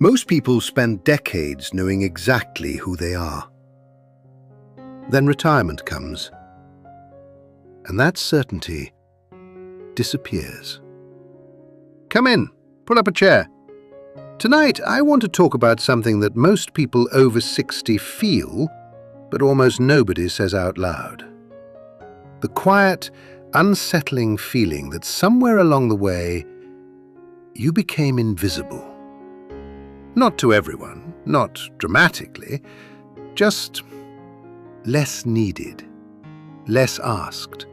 Most people spend decades knowing exactly who they are. Then retirement comes, and that certainty disappears. Come in, pull up a chair. Tonight, I want to talk about something that most people over 60 feel, but almost nobody says out loud. The quiet, unsettling feeling that somewhere along the way, you became invisible. Not to everyone, not dramatically, just less needed, less asked,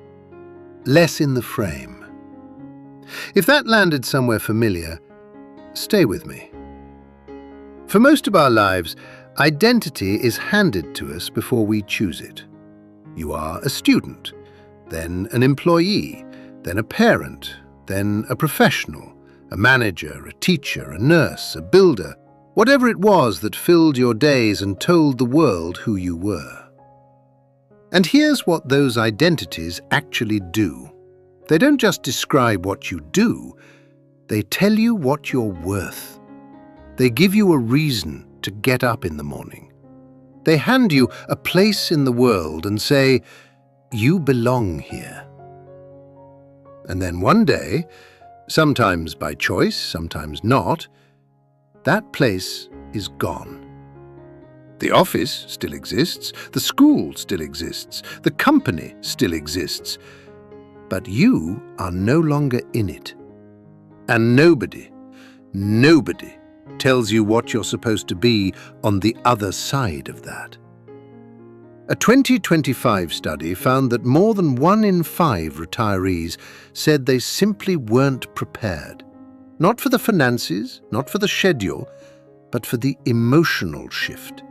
less in the frame. If that landed somewhere familiar, stay with me. For most of our lives, identity is handed to us before we choose it. You are a student, then an employee, then a parent, then a professional, a manager, a teacher, a nurse, a builder, whatever it was that filled your days and told the world who you were. And here's what those identities actually do. They don't just describe what you do, they tell you what you're worth. They give you a reason to get up in the morning. They hand you a place in the world and say, you belong here. And then one day, sometimes by choice, sometimes not, that place is gone. The office still exists, the school still exists, the company still exists, but you are no longer in it. And nobody tells you what you're supposed to be on the other side of that. A 2025 study found that more than 1 in 5 retirees said they simply weren't prepared. Not for the finances, not for the schedule, but for the emotional shift.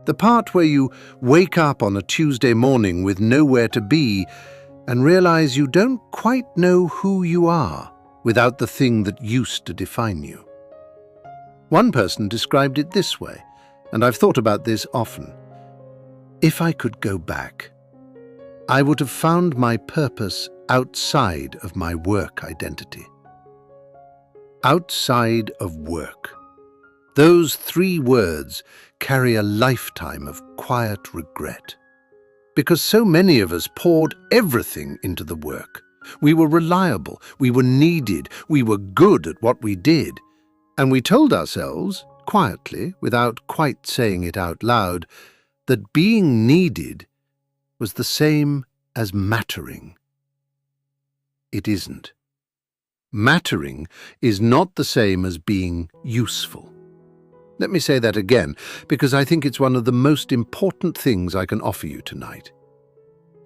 The part where you wake up on a Tuesday morning with nowhere to be and realize you don't quite know who you are without the thing that used to define you. One person described it this way, and I've thought about this often. If I could go back, I would have found my purpose outside of my work identity. Outside of work. Those 3 words carry a lifetime of quiet regret. Because so many of us poured everything into the work. We were reliable, we were needed, we were good at what we did. And we told ourselves, quietly, without quite saying it out loud, that being needed was the same as mattering. It isn't. Mattering is not the same as being useful. Let me say that again, because I think it's one of the most important things I can offer you tonight.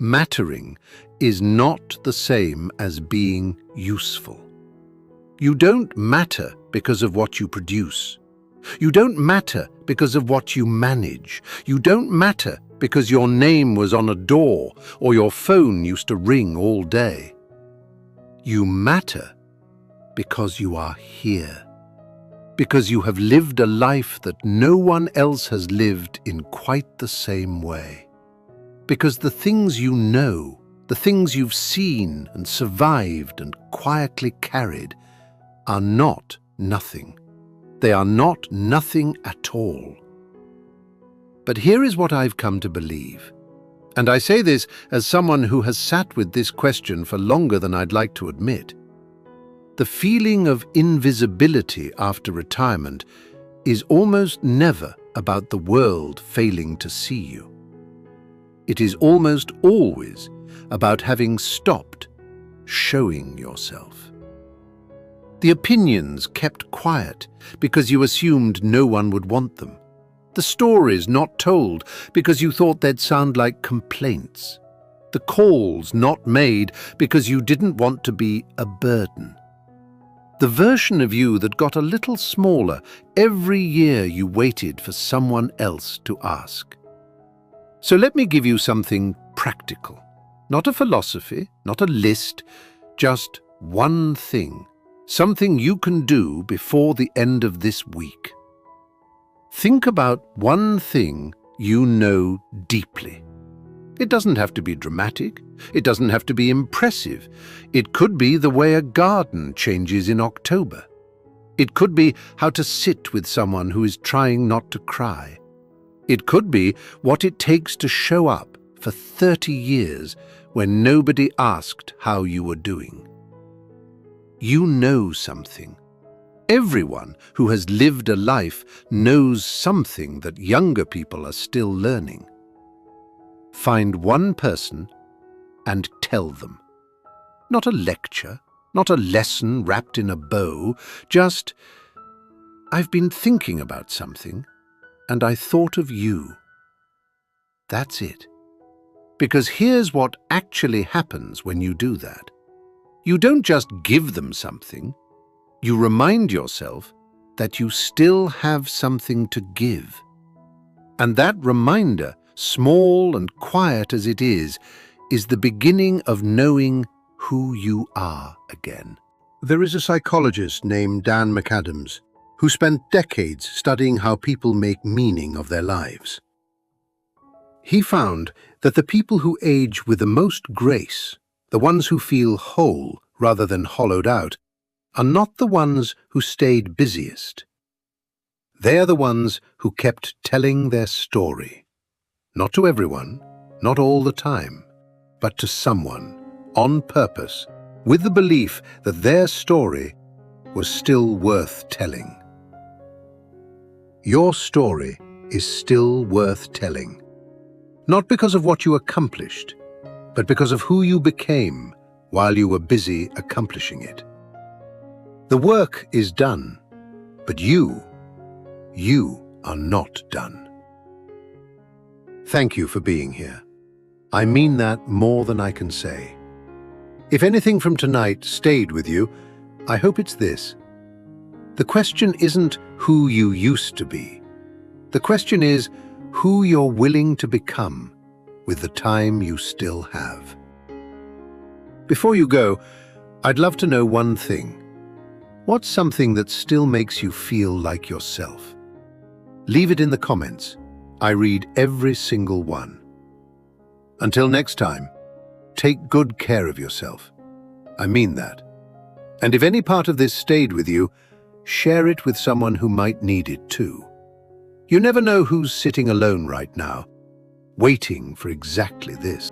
Mattering is not the same as being useful. You don't matter because of what you produce. You don't matter because of what you manage. You don't matter because your name was on a door or your phone used to ring all day. You matter because you are here. Because you have lived a life that no one else has lived in quite the same way. Because the things you know, the things you've seen and survived and quietly carried, are not nothing. They are not nothing at all. But here is what I've come to believe. And I say this as someone who has sat with this question for longer than I'd like to admit. The feeling of invisibility after retirement is almost never about the world failing to see you. It is almost always about having stopped showing yourself. The opinions kept quiet because you assumed no one would want them. The stories not told because you thought they'd sound like complaints. The calls not made because you didn't want to be a burden. The version of you that got a little smaller every year you waited for someone else to ask. So let me give you something practical. Not a philosophy, not a list, just one thing. Something you can do before the end of this week. Think about one thing you know deeply. It doesn't have to be dramatic. It doesn't have to be impressive. It could be the way a garden changes in October. It could be how to sit with someone who is trying not to cry. It could be what it takes to show up for 30 years when nobody asked how you were doing. You know something. Everyone who has lived a life knows something that younger people are still learning. Find one person and tell them. Not a lecture, not a lesson wrapped in a bow, just, "I've been thinking about something, and I thought of you." That's it. Because here's what actually happens when you do that. You don't just give them something, you remind yourself that you still have something to give. And that reminder, small and quiet as it is the beginning of knowing who you are again. There is a psychologist named Dan McAdams who spent decades studying how people make meaning of their lives. He found that the people who age with the most grace, the ones who feel whole rather than hollowed out, are not the ones who stayed busiest. They are the ones who kept telling their story. Not to everyone, not all the time, but to someone, on purpose, with the belief that their story was still worth telling. Your story is still worth telling. Not because of what you accomplished, but because of who you became while you were busy accomplishing it. The work is done, but you are not done. Thank you for being here. I mean that more than I can say. If anything from tonight stayed with you, I hope it's this. The question isn't who you used to be. The question is who you're willing to become with the time you still have. Before you go, I'd love to know one thing. What's something that still makes you feel like yourself? Leave it in the comments. I read every single one. Until next time, take good care of yourself. I mean that. And if any part of this stayed with you, share it with someone who might need it too. You never know who's sitting alone right now, waiting for exactly this.